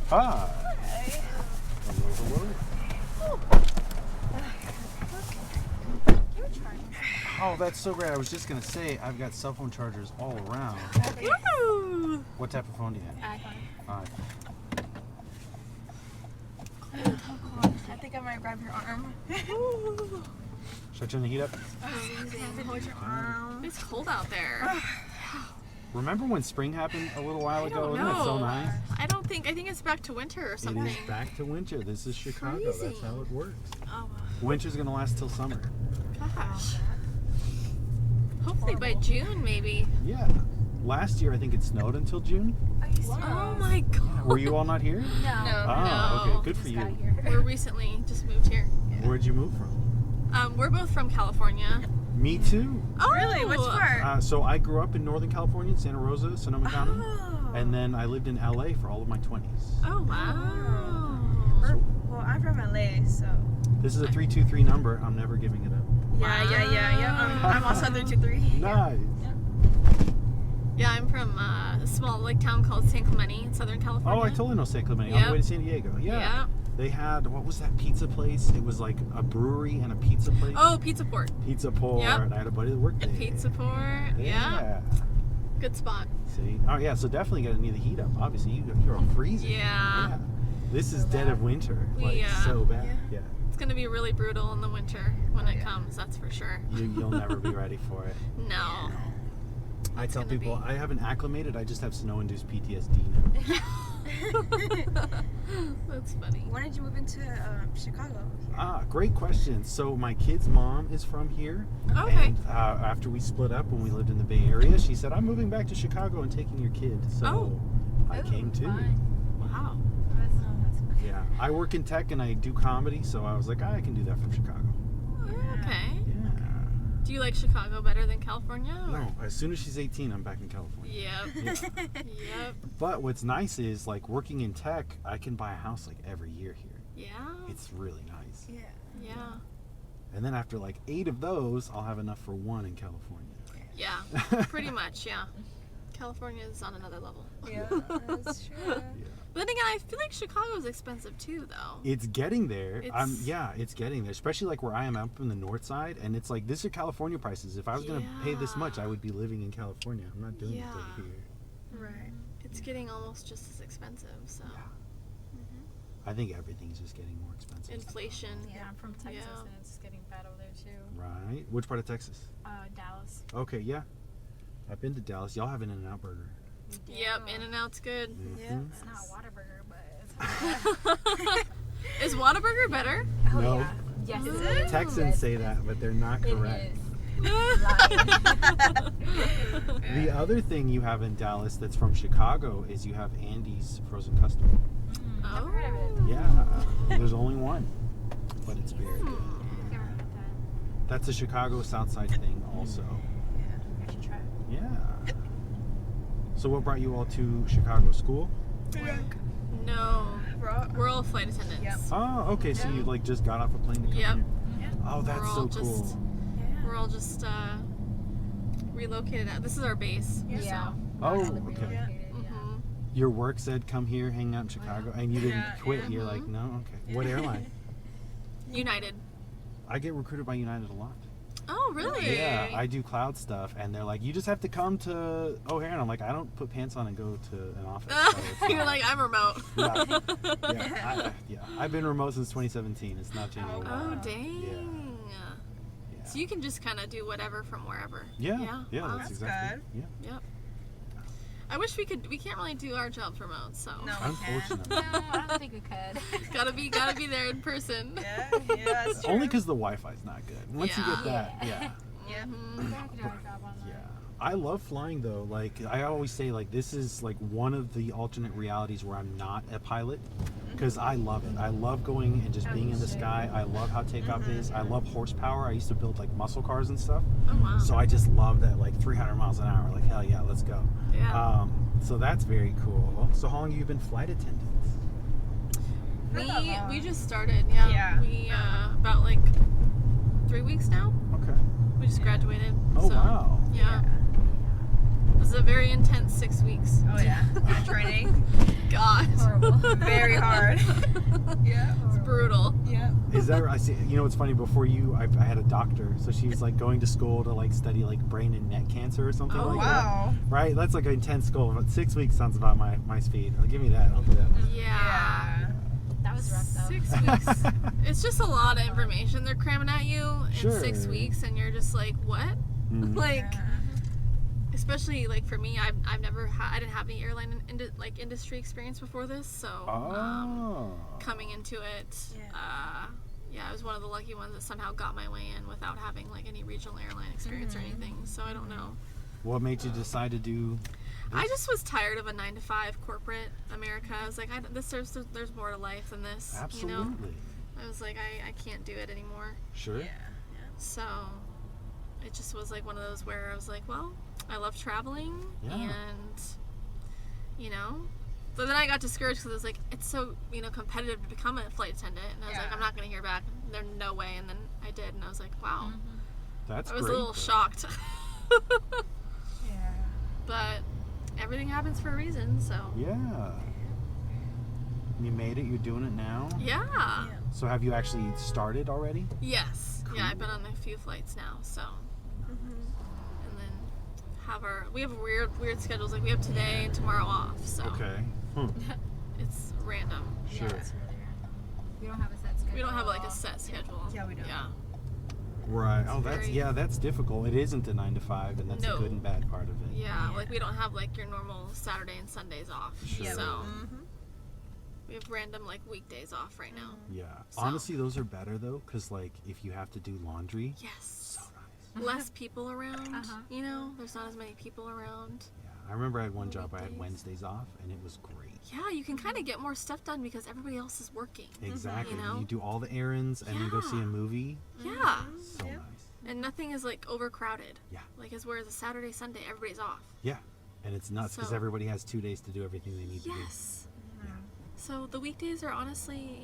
Hi. Hi. Hello, hello. Give it a try. Oh, that's so great. I was just going to say, I've got cell phone chargers all around. Woo! What type of phone do you have? iPhone. I think I might grab your arm. Should I turn the heat up? Hold your arm. It's cold out there. Remember when spring happened a little while ago? don't Isn't that so know. nice? I think it's back to winter or something. It is back to winter. This is Chicago. That's Freezing. how it works. Oh, Winter's going to last till summer. gosh. Hopefully by June, maybe. Yeah. Last year, I think it snowed until June. Are you serious? Oh my god. Were you all not here? No. Ah, No. okay. Good for Just you. got here. We're recently just moved here. Where'd you move from? We're both from California. Me too. Oh, Really? Which part? So I grew up in Northern California, Santa Rosa, Sonoma County. Oh. And then I lived in LA for all of my 20s. Oh wow. Well, I'm from LA, so. This is a 323 number. I'm never giving it up. Yeah. I'm also 323. Nice. Yeah, I'm from a small town called San Clemente in Southern California. Oh, I totally know San Clemente. On Yep. the way to San Diego. Yeah. Yeah. They had, what was that pizza place? It was like a brewery and a pizza place. Oh, Pizza Port. Pizza Port. Yep. And I had a buddy that worked there. And Pizza Port. Yeah. Good spot. See? Oh, yeah. So definitely got to need the heat up. Obviously, you're all freezing. Yeah. This is dead of winter. Like, Yeah. so bad. Yeah. It's going to be really brutal in the winter when it comes, that's for sure. You'll never be ready for it. No. I tell gonna people, be- I haven't acclimated. I just have snow-induced PTSD now. That's funny. When did you move into Chicago? Great question. So my kid's mom is from here. Okay. And after we split up when we lived in the Bay Area, she said, I'm moving back to Chicago and taking your kid. So I came too. Wow. Yeah. I work in tech and I do comedy, so I was like, I can do that from Chicago. Okay. Yeah. Do you like Chicago better than California? or- No, as soon as she's 18, I'm back in California. Yep. Yeah. Yep. But what's nice is, like, working in tech, I can buy a house, like, every year here. Yeah. It's really nice. Yeah. Yeah. And then after, like, 8 of those, I'll have enough for 1 in California. Yeah. Pretty much, yeah. California is on another level. Yeah, that's true. Yeah. But then again, I feel like Chicago's expensive too, though. It's getting there. It's- It's getting there. Especially like where I am up in the north side, and it's like these are California prices. If I was gonna pay this much, I would be living in California. I'm not doing it Yeah. over here. Right. It's getting almost just as expensive, so. I think everything's just getting more expensive. Inflation. Yeah, I'm from Texas Yeah. and it's getting bad over there too. Right. Which part of Texas? Dallas. Okay, yeah. I've been to Dallas. Y'all have an In-N-Out burger. Yep, In-N-Out's good. Yeah. It's not Whattaburger, but it's Is Whataburger better? Oh No. yeah. Yes, Is it it? is. Texans say that, but they're not It correct. is. The other thing you have in Dallas that's from Chicago is you have Andy's frozen custard. Never heard of it. Yeah. There's only one, but it's very good. Never heard of that. That's a Chicago Southside thing also. I should try it. Yeah. So what brought you all to Chicago? School? No. Bro. We're all flight attendants. Yep. Oh, okay. So you like just got off a plane to come Yep. here? Oh, that's We're so all cool. just- We're all just relocated out. This is our base. Yeah. Oh, Recently okay. relocated, So. yeah. Mhm. Your work said come here, hang out in Chicago, and you didn't Yeah, quit. yeah. You're like, no, okay. What airline? United. I get recruited by United a lot. Oh, really? Yeah, I do cloud stuff, and they're like, you just have to come to O'Hare, and I'm like, I don't put pants on and go to an office. So it's You're not- like, I'm remote. yeah, I've been remote since 2017. It's not changing. a lot. Oh, dang. Yeah. So you can just kind of do whatever from wherever. Yeah, Wow. that's That's exactly. good. Yeah. Yep. I wish we could. We can't really do our jobs remote, so No. Unfortunately. No, I don't think we could. gotta be there in person. Yeah, that's true. Only because the Wi-Fi's not good. Once you get Yeah. that, yeah. Yeah. Mhm. I could do our job on that. Yeah. I love flying though. Like I always say, like this is like one of the alternate realities where I'm not a pilot because I love it. I love going and just being in the sky. I love how takeoff is. I love horsepower. I used to build like muscle cars and stuff. Oh wow. So I just love that, like 300 miles an hour. Like hell yeah, let's go. Yeah. So that's very cool. So how long have you been flight attendants? We just started. Yeah. Yeah. We about like 3 weeks now. Okay. We just graduated. Oh so, wow. Yeah. It was a very intense 6 weeks. Oh yeah. Training. God. Horrible. Very Lord. Yeah. It's brutal. Yeah. Is that I see? You know what's funny? Before you, I had a doctor, so she was like going to school to like study like brain and neck cancer or something Oh, like Wow. that. Right? That's like an intense school. But 6 weeks sounds about my speed. Give me that. I'll do that. Yeah. That was rough though. 6 weeks. It's just a lot of information they're cramming at you in Sure. 6 weeks, and you're just like, what? Mhm. Like, especially like for me, I've never I didn't have any airline industry experience before this, so Oh. coming into it, I was one of the lucky ones that somehow got my way in without having like any regional airline experience or anything. So I don't know. What made you decide to do? I just was tired of a 9-to-5 corporate America. I was like, there's more to life than this. Absolutely. You know? I was like, I can't do it anymore. Sure. So it just was like one of those where I was like, well, I love traveling, Yeah. and you know. But then I got discouraged because it was like, it's so, competitive to become a flight attendant, and I was like, I'm not going to hear back. There's no way. And then I did, and I was like, wow. That's I was great. a little shocked. Yeah. But everything happens for a reason, so Yeah. You made it. You're doing it now. yeah. So have you actually started already? Yes. Cool. Yeah, I've been on a few flights now, so. And then we have weird schedules. Like we have today and tomorrow off, so Okay. it's random. Sure. Yeah, it's really random. We don't have a set schedule. We don't have like a set schedule. Yeah, we don't. Yeah. Right. It's Oh, that's very- that's difficult. It isn't a 9 to 5, and that's No. a good and bad part of it. Yeah, like we don't have like your normal Saturday and Sundays off. Sure. Yeah. So Mm-hmm. we have random like weekdays off right now. Yeah. So- Honestly, those are better though, because like if you have to do laundry, Yes. so nice. Less people around. Uh-huh. There's not as many people around. Yeah. I remember I had one On job. I had weekdays. Wednesdays off, and it was great. Yeah, you can kind of get more stuff done because everybody else is working. Exactly. You know? You do all the errands, and then go see Yeah. a movie. Yeah. So Yep. nice. And nothing is like overcrowded. Yeah. Like as whereas a Saturday, Sunday, everybody's off. Yeah. And it's nuts because So- everybody has 2 days to do everything they need to do. Yes. So the weekdays are honestly,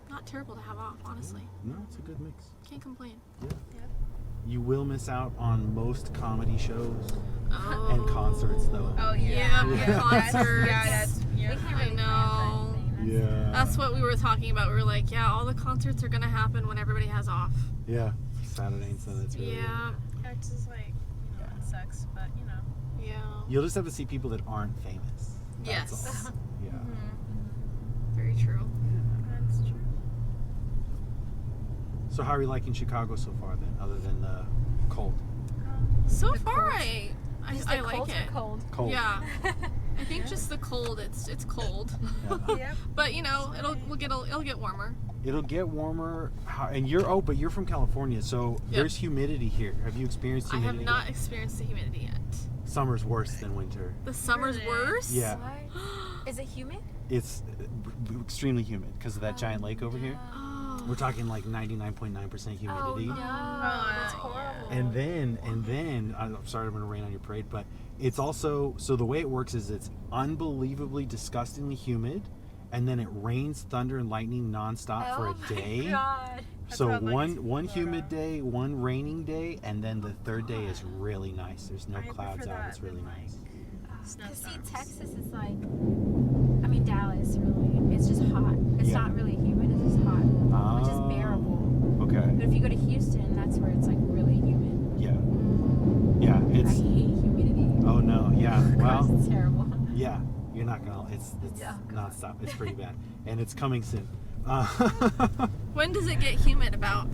not terrible to have off, honestly. No, it's a good mix. Can't complain. Yeah. Yep. You will miss out on most comedy shows Oh. and concerts, though. Oh yeah. Yeah, Yeah. concerts. That's We yeah. can't I really plan know. for anything. Yeah. That's what we were talking about. We were like, yeah, all the concerts are gonna happen when everybody has off. Yeah. Saturday and Sunday. That's really Yeah. It's just like, it sucks, but Yeah. You'll just have to see people that aren't famous. That's Yes. all. Yeah. Very true. That's true. So how are you liking Chicago so far then, other than the cold? So The far, cold. I like Cold or it. cold? Cold. Yeah. I think just the cold. It's cold. Yeah. Yep. But it'll get warmer. It'll get warmer, and but you're from California, so Yep. there's humidity here. Have you experienced I humidity? have not experienced the humidity yet. Summer's worse than winter. The summer's Really? worse. Yeah. What? Is it humid? It's extremely humid because of that giant lake over here. Oh. We're talking like 99.9% humidity. Oh, no. That's yeah. horrible. And then, I'm sorry I'm going to rain on your parade, but it's also, so the way it works is it's unbelievably disgustingly humid, and then it rains thunder and lightning nonstop for a day. Oh my God. That's So what I'd like to one go humid to. day, one raining day, and then the third day is really nice. There's no I clouds prefer out. that It's really than, nice. Because see, snowstorms. Texas is like, I mean, Dallas really, it's just hot. It's Yeah. not really humid, it's just hot, which is bearable. Okay. But if you go to Houston, that's where it's like really humid. Yeah. Yeah. I It's. hate humidity. Oh no. Yeah. Gosh, Well. it's terrible. Yeah. You're not gonna. It's Oh, God. nonstop. It's pretty bad, and it's coming soon. When does it get humid about?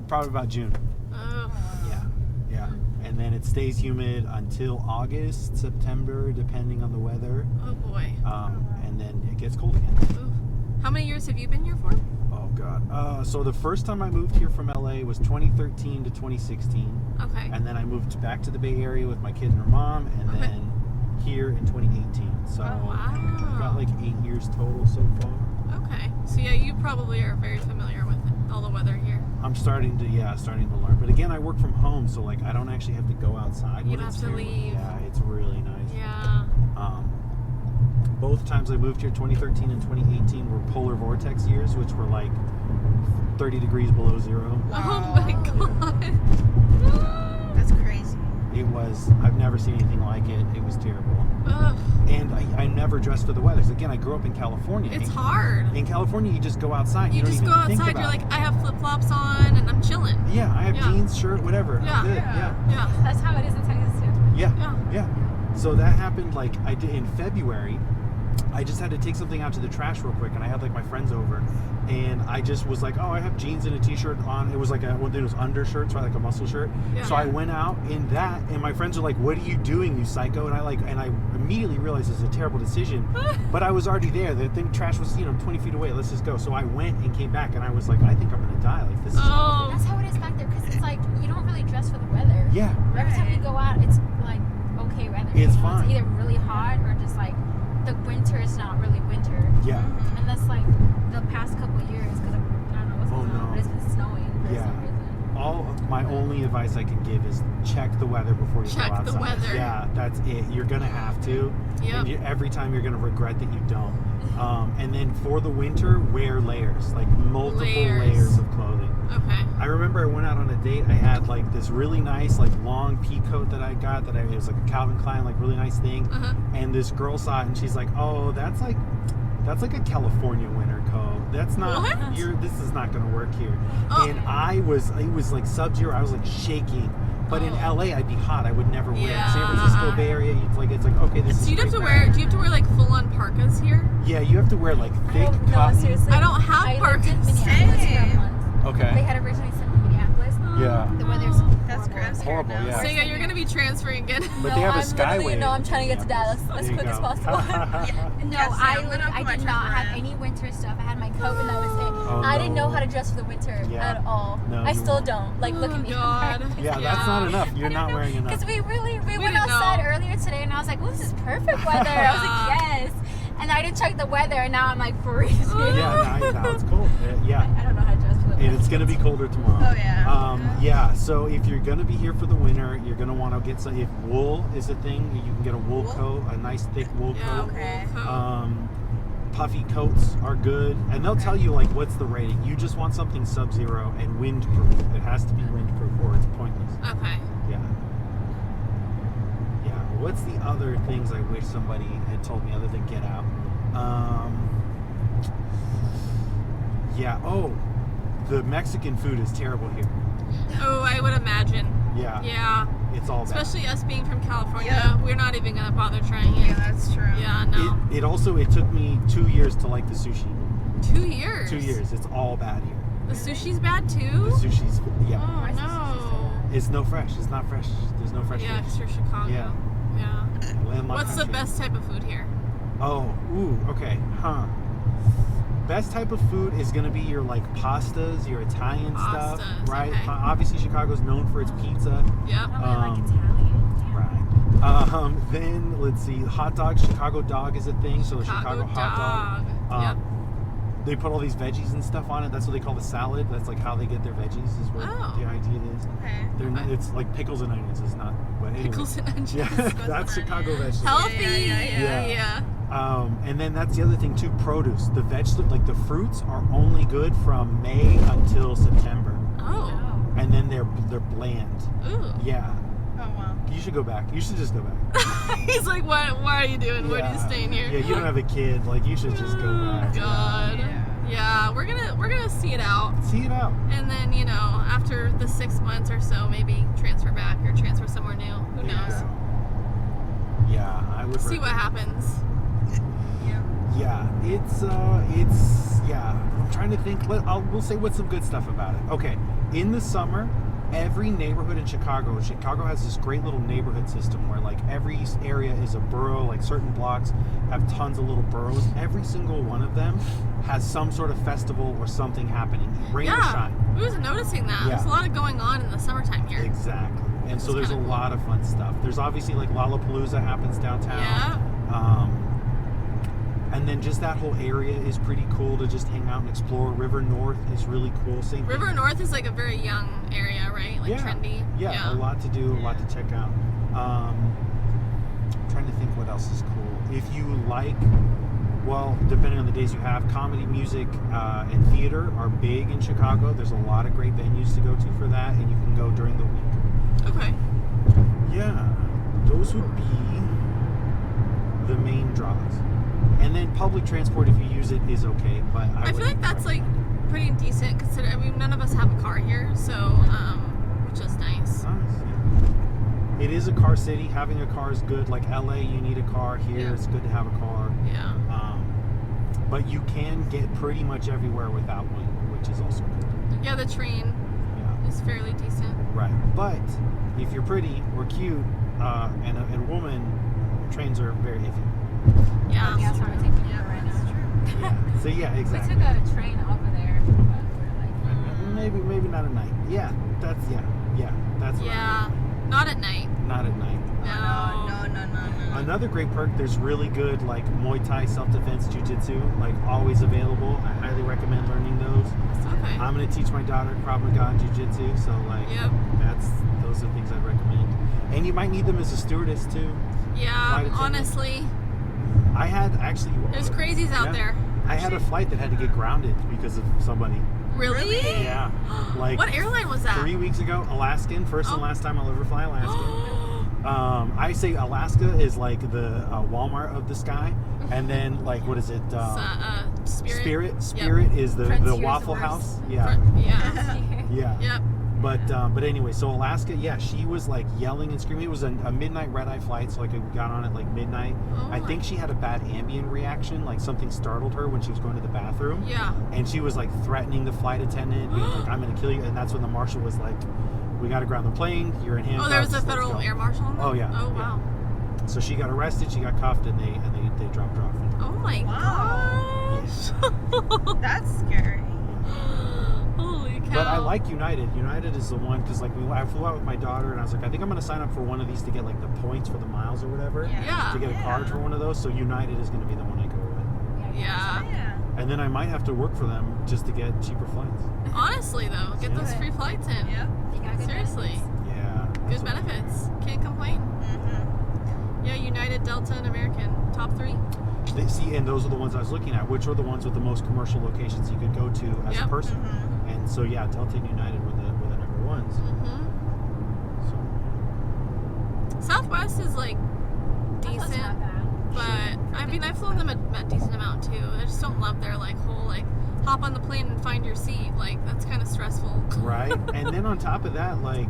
Probably about June. Oh. Yeah. Yeah. And then it stays humid until August, September, depending on the weather. Oh boy. And then it gets cold again. Ooh. How many years have you been here for? Oh God. So the first time I moved here from LA was 2013 to 2016, Okay. and then I moved back to the Bay Area with my kid and her mom, and Okay. then here in 2018. So Wow. I've got like 8 years total so far. Okay. So yeah, you probably are very familiar with all the weather here. I'm starting to learn. But again, I work from home, so like I don't actually have to go outside. You when don't it's have to terrible. leave. Yeah, it's really nice. Yeah. Both times I moved here, 2013 and 2018, were polar vortex years, which were like 30 degrees below zero. Oh my god. That's crazy. It was, I've never seen anything like it. It was terrible. Ugh. And I never never dressed for the weather. 'Cause again, I grew up in California. It's hard. In California, you just go outside. You don't just even go think outside. about You're it. like, I have flip flops on and I'm chilling. Yeah, I have Yeah. jeans, shirt, whatever. Yeah. I'm good. Yeah. Yeah. That's how it is in Texas too. Yeah. Yeah. Yeah. So that happened like I did in February. I just had to take something out to the trash real quick, and I had like my friends over, and I just was like, oh, I have jeans and a t-shirt on. It was like it was undershirts, right, like a muscle shirt. Yeah. So I went out in that, and my friends were like, "What are you doing, you psycho?" And I immediately realized it's a terrible decision, but I was already there. The thing trash was 20 feet away. Let's just go. So I went and came back, and I was like, I think I'm gonna die. Like this is Oh. That's how it is back there because it's like you don't really dress for the weather. yeah. Every time we go out, it's like okay weather. It's you know? fine. It's either really hot or just like the winter is not really winter. Yeah. And that's like the past couple of years because I don't know what's going on, but it's been snowing for Yeah. some reason. My only advice I can give is check the weather before you Check go the outside. weather. Yeah, that's it. You're gonna have to. Yep. And every time you're gonna regret that you don't. And then for the winter, wear layers, like multiple layers of clothing. Okay. I remember I went out on a date. I had like this really nice like long pea coat that I got it was like a Calvin Klein like really nice thing. Uh-huh. And this girl saw it and she's like, "Oh, that's like a California winter coat. That's not What? this is not going to work here." Oh. And it was like sub-zero. I was like shaking. But in Oh. LA, I'd be hot. I would never wear it. Yeah. San Francisco Bay Area, it's like okay, this is So you'd have great to weather. wear. Do you have to wear like full-on parkas here? Yeah, you have to wear like thick I don't know, cotton. seriously. I don't have I lived in parkas. Minneapolis for a Same. month. They Okay. had originally sent me to Minneapolis. Yeah. The weather's That's horrible. gross. Horrible, Here, no. yeah. So yeah, you're gonna be transferring again. But they have a I'm literally, skyway. no, I'm trying to get to Dallas There as you quick as go. possible. No, Yeah, see, I I'm gonna put my did not have trip around. any winter stuff. I had my coat and that was it. Oh, I didn't no. know how to dress for the winter Yeah. at all. No, I you still won't. don't. Like, look Oh, at me. God. Yeah, that's not enough. You're not wearing enough. Because we went didn't outside know. earlier today and I was like, oh, this is perfect weather. I was like, yes. And I didn't check the weather and now I'm like freezing. Yeah, now it's cold. Yeah. I don't know how to dress for the And winter. it's gonna be colder tomorrow. Oh, yeah. Yeah. So if you're gonna be here for the winter, you're gonna want to get some. If wool is a thing, you can get a wool Wool? coat, a nice thick wool Yeah. coat. Okay. wool coat. Puffy coats are good, and they'll tell you like what's the rating. You just want something sub-zero and windproof. It has to be windproof, or it's pointless. Okay. Yeah. Yeah. What's the other things I wish somebody had told me other than get out? Yeah. Oh, the Mexican food is terrible here. Oh, I would imagine. Yeah. Yeah. It's all bad. Especially us being from California, Yeah. we're not even gonna bother trying Yeah, it. that's true. Yeah, no. It took me 2 years to like the sushi. 2 years. 2 years. It's all bad here. The sushi's bad The too. sushi's yeah. Oh no. It's no fresh. It's not fresh. There's no fresh Yeah, fish. because you're Chicago. Yeah. Yeah. Landlocked What's the country. best type of food here? Oh, ooh, okay, Best type of food is gonna be your like pastas, your Italian stuff, Pastas, right? okay. Obviously, Chicago's known for its pizza, Yeah. I really like Um, Italian. right? Then let's see, hot dogs. Chicago dog is a thing, so the Chicago hot dog. Yep. They put all these veggies and stuff on it. That's what they call the salad. That's like how they get their veggies. Is what Oh. the idea is. Okay. Okay. It's like pickles and onions. It's not. But anyway. Pickles and onions. Yeah, that's Chicago vegetables. Healthy. Yeah. Yeah. And then that's the other thing too. Produce. The vegetable, like the fruits, are only good from May until September, Oh. and then they're bland. Ooh. Yeah. Oh, wow. You should go back. You should just go back. He's like, what? Why are you doing? Why are you Yeah. staying here? Yeah, you don't have a kid. Like you should just go Oh, back. God. Yeah. Yeah, we're gonna see it out, See it out. and then after the 6 months or so, maybe transfer back or transfer somewhere new. Who There you knows? go. Yeah, I would See what happens. Yeah. Yeah, yeah. I'm trying to think. We'll say what's some good stuff about it. Okay, in the summer, every neighborhood in Chicago has this great little neighborhood system where like every area is a borough. Like certain blocks have tons of little boroughs. Every single one of them has some sort of festival or something happening, rain or Yeah, shine. we was noticing that. Yeah. There's a lot of going on in the summertime here. Exactly. And so That's there's a kinda cool. lot of fun stuff. There's obviously like Lollapalooza happens downtown. Yeah. And then just that whole area is pretty cool to just hang out and explore. River North is really cool. Same River thing. North is like a very young area, right? Like Yeah. trendy. Yeah, a lot to do, a lot to check out. Trying to think what else is cool. If you like, well, depending on the days you have, comedy, music, and theater are big in Chicago. There's a lot of great venues to go to for that, and you can go during the week. Okay. Yeah, those would be the main draws. public transport, if you use it, is okay. But I feel like that's like pretty decent considering. I mean, none of us have a car here, so which is nice. Nice, yeah. It is a car city. Having a car is good. Like LA, you need a car. Here, Yeah. it's good to have a car. Yeah. But you can get pretty much everywhere without one, which is also good. Yeah, the train Yeah. is fairly decent. Right. But if you're pretty or cute and a woman, trains are very iffy. Yeah. Yeah, that's what we're taking over right now. Yeah. So yeah, exactly. We took a train over there, but we're like, Maybe not at night. Yeah. That's what I Yeah. Not at night. mean. Not at night. No. No. Another great perk, there's really good like Muay Thai self-defense jiu-jitsu, like always available. I highly recommend learning those. Okay. I'm gonna teach my daughter Krav Maga and jiu-jitsu, so like Yep. those are things I'd recommend. And you might need them as a stewardess too. Flight Yeah. attendant. Honestly, I had actually there's crazies out Yeah. there. I had a flight that had to get grounded because of somebody. Really? Yeah. Like What airline was that? 3 weeks ago, Alaskan, first and Oh. last time I'll ever fly Alaskan. I say Alaska is like the Walmart of the sky, and then like what is it? Spirit. Spirit is the Frontier's Waffle worse. House. Yeah, Yeah. yeah. Yep. But anyway, so Alaska, yeah, she was like yelling and screaming. It was a midnight red eye flight, so like we got on at like midnight. Oh I my- think she had a bad ambient reaction, like something startled her when she was going to the bathroom. Yeah. And she was like threatening the flight attendant, being like, "I'm gonna kill you." And that's when the marshal was like, "We gotta ground the plane. You're in handcuffs." Oh, there was a let's federal go." air marshal on that? Oh, yeah. Oh, Yeah. wow. So she got arrested. She got cuffed, and they dropped her off. Oh, my Wow. gosh. That's scary. Holy cow. But I like United. United is the one because like I flew out with my daughter, and I was like, I think I'm gonna sign up for one of these to get like the points for the miles or whatever. Yeah. To get a card for one of those. So United is gonna be the one I go with. Yeah. Yeah. And then I might have to work for them just to get cheaper flights. Honestly, though, get those free flights in. Yep. You got good Seriously. Yeah. Good benefits. Can't complain. Mm-hmm. Yeah, United, Delta, and American. Top 3. See, and those are the ones I was looking at, which are the ones with the most commercial locations you could go to as a Yep. person. Mm-hmm. And so yeah, Delta and United were the number ones. Mm-hmm. So Southwest is like That's decent, not bad. but I mean, I've flown them a decent amount too. I just don't love their like whole like hop on the plane and find your seat. Like that's kind of stressful. right. And then on top of that, like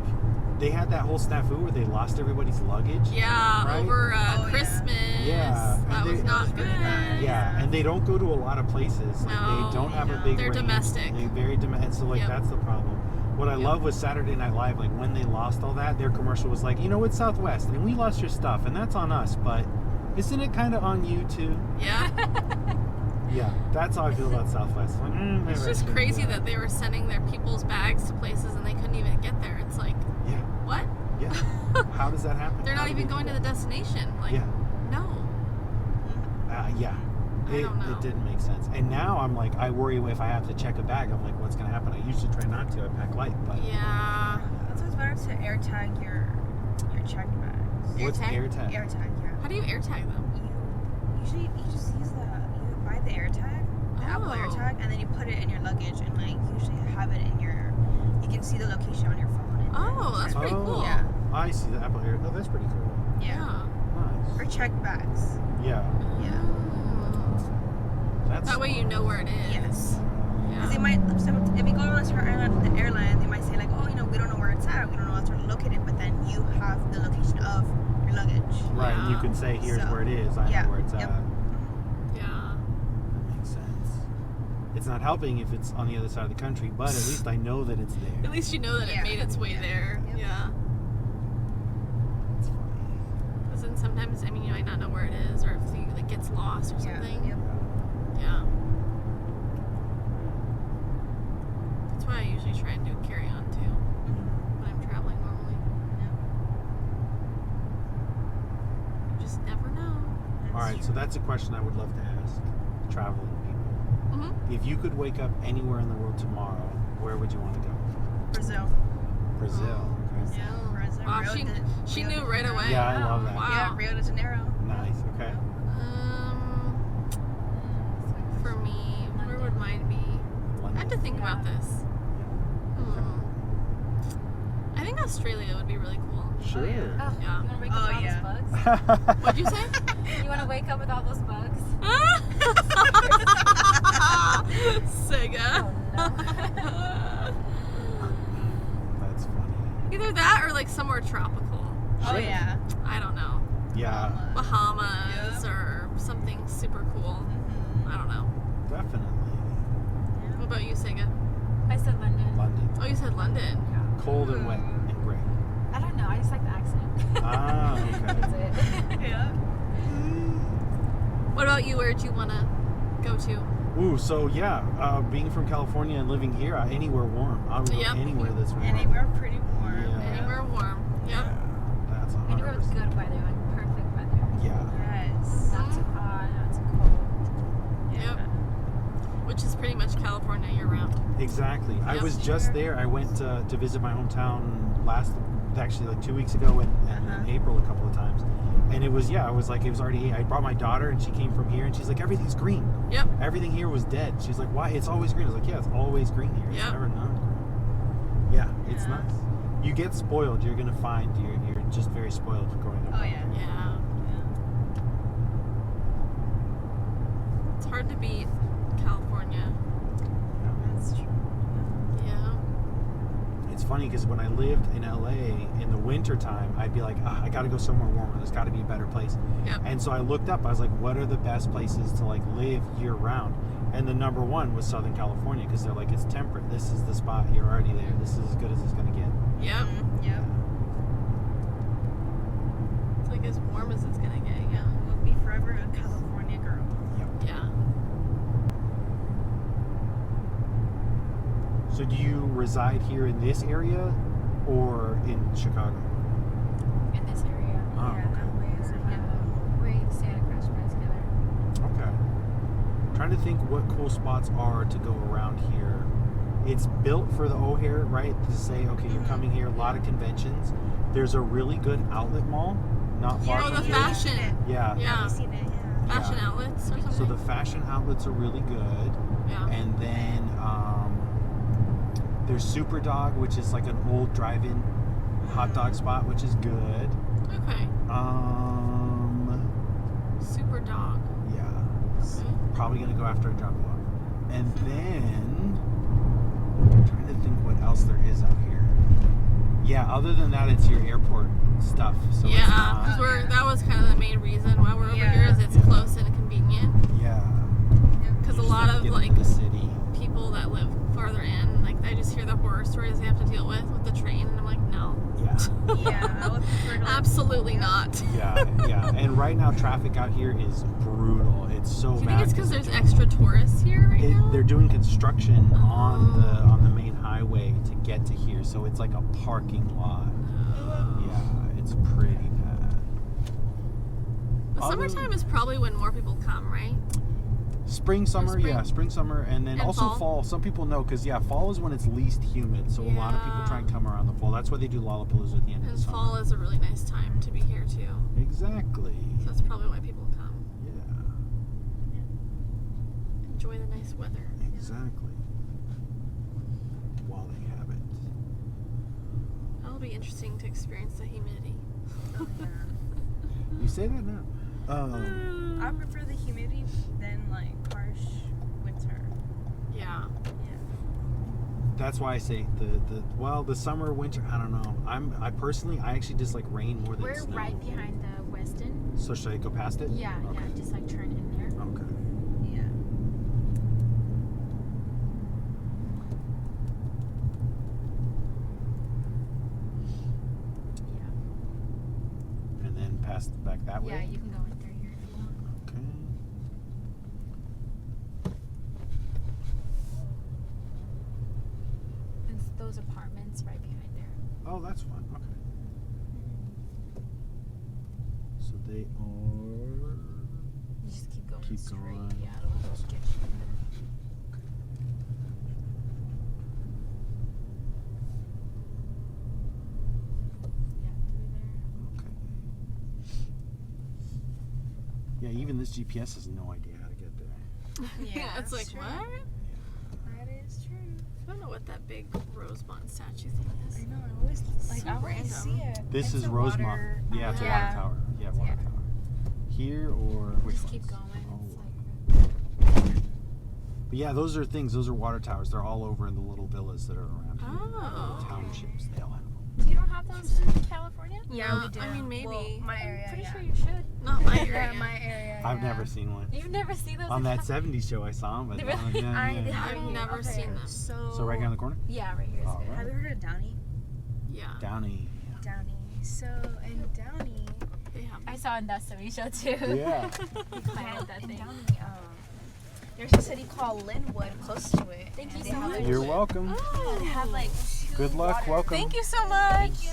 they had that whole snafu where they lost everybody's luggage. Yeah, Right? over Oh, yeah. Christmas. Yeah, That and was they- not That was good. really bad. Yeah, and they don't go to a lot of places. Like, No, they don't have a no. big They're range. domestic. They're very domestic. So like Yep. that's the problem. What I Yep. love was Saturday Night Live. Like when they lost all that, their commercial was like, you know, it's Southwest, and we lost your stuff, and that's on us. But isn't it kind of on you too? Yeah. Yeah, that's how I feel about Southwest. Like, maybe It's I just shouldn't crazy do that they were sending their people's bags to places and they couldn't even get there. It's like, Yeah, what? yeah. How does that happen? They're How not do even they going do to the that? destination. Like, Yeah. no. Yeah. I don't know. It didn't make sense. And now I'm like, I worry if I have to check a bag. I'm like, what's going to happen? I usually try not to. I pack light, but Yeah. That's why it's better to air tag your checked bags. what's AirTag? AirTag? Air tag, yeah. How do you AirTag them? You just use you buy the air tag, the Apple air Oh. tag, and then you put it in your luggage and like usually have it in you can see the location on your phone. And Oh, that's pretty Oh. cool. Yeah. I see the Apple Air. Oh, that's pretty cool. Yeah. Nice. Or checked bags. Yeah. Yeah. Oh. That's That way you know where it is. Yes. Yeah. Because they might, so if you go on to the airline, they might say like, oh, we don't know where it's at, we don't know where it's located, but then you have the location of your luggage. right. And you Yeah. can say, here's So, where it is. I yeah, know where it's yep. at. Yeah. That makes sense. It's not helping if it's on the other side of the country, but at least I know that it's there. At least you know that Yeah. it made its way Yeah. there. Yep. Yeah. It's funny. Because then sometimes, I mean, you might not know where it is, or if it like, gets lost or Yeah. something. Yep. Yeah. That's why I usually try and do carry on too when I'm traveling normally. You just never know. All right, so that's a question I would love to ask traveling people. Mm-hmm. If you could wake up anywhere in the world tomorrow, where would you want to go? Brazil. Brazil. Okay. Yeah, Brazil. Wow, Rio she de knew right Janeiro. away. Yeah, I love that. Wow. Yeah, Rio de Janeiro. Nice. Okay. For me, where would mine be? I have to think about this. I think Australia would be really cool. Sure. Oh, Yeah. You want to wake up Oh, with all yeah. those bugs? What'd you say? You want to wake up with all those bugs? Sega. Oh, That's funny. Either that or like somewhere tropical. Oh yeah. I don't know. Yeah, Bahamas or something super cool. I don't know. definitely. What about you, Sega? I said London. London. Oh, you said London. Cold and wet and gray. I don't know. I just like the accent. Ah, okay. That's it. Yeah. What about you? Where'd you want to go to? Ooh, so yeah, being from California and living here, anywhere warm. I would go Yep. anywhere that's warm. Anywhere pretty warm. Yeah. Anywhere warm. Yep. That's Anywhere with 100%. good weather, like perfect weather. Yeah. Yes. Not too hot, not too cold. Yep. Which is pretty much California year round. Exactly. I Yep. was just there. I went to visit my hometown actually like 2 weeks ago in April a couple of times. And it was already, I brought my daughter and she came from here and she's like, everything's green. Yep. Everything here was dead. She's like, why? It's always green. I was like, yeah, it's always green here. It's Yep. never not green. Yeah, it's Yeah. nice. You get spoiled. You're going to find you're just very spoiled growing up. Oh yeah. Yeah. It's hard to beat California. That's true. Yeah. It's funny because when I lived in LA in the winter time, I'd be like, I got to go somewhere warmer. There's got to be a better place. Yep. And so I looked up. I was like, what are the best places to like live year round? And the number one was Southern California because they're like, it's temperate. This is the spot. You're already there. This is as good as it's gonna get. Yep. Yep. It's like as warm as it's gonna get. Yeah. We'll be forever a California girl. Yeah. So do you reside here in this area or in Chicago? In this area. Oh, Yeah, okay. LA is Yeah. We stay at a crash pad together. Okay. Trying to think what cool spots are to go around here. It's built for the O'Hare, right? To say, okay, you're coming here. A lot of conventions. There's a really good outlet mall, not far Oh, from the here. fashion. Yeah. Yeah. I've seen it. Yeah. Fashion Yeah. outlets or something. So the fashion outlets are really good. Yeah. And then there's Super Dog, which is like an old drive-in hot dog spot, which is good. Okay. Super dog. Yeah. Okay. Probably gonna go after I drop you off. And then I'm trying to think what else there is out here. Yeah, other than that, it's your airport stuff. So it's Yeah, not, because that was kind of the main reason why we're over Yeah. here is it's Yeah. close and convenient. yeah. Because a You just lot have to of get like into the city. people that live farther in, like I just hear the horror stories they have to deal with the train, and I'm like, no, Yeah. Yeah, I would prefer to live- absolutely not. Yeah, yeah. And right now, traffic out here is brutal. It's so Do you bad. think it's because there's extra tourists here right now? They're doing construction on the main highway to get to here, so it's like a parking lot. Yeah, it's pretty bad. But summertime is probably when more people come, right? Spring, summer, spring. yeah, spring, summer, and then And also fall. fall. Some people know because fall is when it's least humid, so a lot of people Yeah. try and come around the fall. That's why they do Lollapalooza at the end of And the summer. fall is a really nice time to be here too. Exactly. So that's probably why people come. Yeah, Enjoy the nice weather. exactly. While they have it. That'll be interesting to experience the humidity. Oh, yeah. You say that now. I prefer the humidity than like harsh winter. Yeah. Yeah. That's why I say the summer, winter. I don't know. I actually dislike rain more than We're snow. right behind the Westin. So should I go past it? Yeah, Okay. yeah, just like turn in there. Okay. Yeah. Yeah. And then past back that way. Yeah, you can go in through here if you want. Okay. It's those apartments right behind there. Oh, that's fun. Okay. So they are. You just keep going Keep straight. going. Yeah, it'll just get you in there. Yeah, through there. Okay. Yeah, even this GPS has no idea how to get there. Yeah, It's like, that's true. what? That is true. I don't know what that big Rosemont statue thing is. I know. I always So I always random. see it. This It's is a Rosemont. water- Yeah, it's a Yeah. water tower. Yeah, water Yeah. tower. Here or which Just keep ones? going. Oh, It's like But yeah, those are things. Those are water towers. They're all over in the little villas that are around here. Oh. Townships. They all have them. You don't have those in California? Yeah, we do. I mean, maybe. Well, my area. Pretty yeah. sure you should. Not my area. Yeah, my area. I've yeah. never seen one. You've never seen those On in that California? 70s show, I saw them. But Really? I've never seen them. So right here on the corner? Yeah, right here. All Have right. you heard of Downey? Yeah. Downey. Downey. So in Downey, They have. I saw in that Destiny show too. Yeah. We planned that in thing. Downey, there's a city called Linwood close to it. Thank and you they so have, much. like, You're welcome. They have like 2 Good luck. water- Welcome. Thank you so much. Thank you.